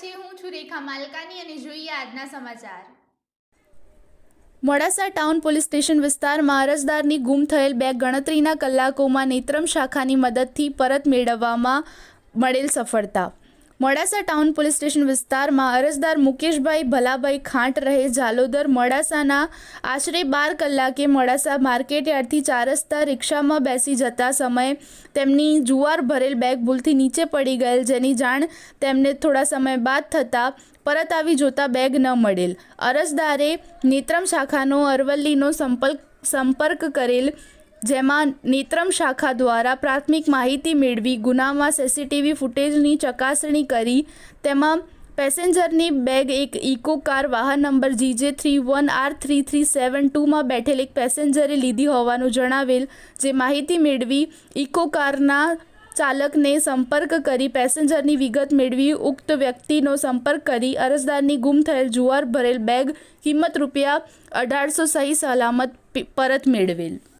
છે. હું છું રેખા માલકાની અને જોઈએ આજના સમાચાર. મોડાસા ટાઉન પોલીસ સ્ટેશન વિસ્તારમાં અરજદારની ગુમ થયેલ બેગ ગણતરીના કલાકોમાં નેત્રમ શાખાની મદદથી પરત મેળવવામાં મળેલ સફળતા. મોડાસા ટાઉન પોલીસ સ્ટેશન વિસ્તારમાં અરજદાર મુકેશભાઈ ભલાભાઈ ખાંટ રહે ઝાલોદર મોડાસાના આશરે 12 કલાકે મોડાસા માર્કેટ યાર્ડથી 4 રસ્તા રિક્ષામાં બેસી જતા સમયે તેમની જુવાર ભરેલ બેગ ભૂલથી નીચે પડી ગયેલ, જેની જાણ તેમને થોડા સમય બાદ થતાં પરત આવી જોતા બેગ ન મળેલ. અરજદારે નેત્રમ શાખાનો અરવલ્લીનો સંપર્ક કરેલ, જેમાં નેત્રમ શાખા દ્વારા પ્રાથમિક માહિતી મેળવી ગુનામાં સીસીટીવી ફૂટેજની ચકાસણી કરી તેમાં પેસેન્જરની બેગ એક ઇકો કાર વાહન નંબર GJ31R3372માં બેઠેલ એક પેસેન્જરે લીધી હોવાનું જણાવેલ, જે માહિતી મેળવી ઇકો કારના ચાલકને સંપર્ક કરી પેસેન્જરની વિગત મેળવી ઉક્ત વ્યક્તિનો સંપર્ક કરી અરજદારની ગુમ થયેલ જુવાર ભરેલ બેગ કિંમત રૂપિયા 1800 સહી સલામત પરત મેળવેલ.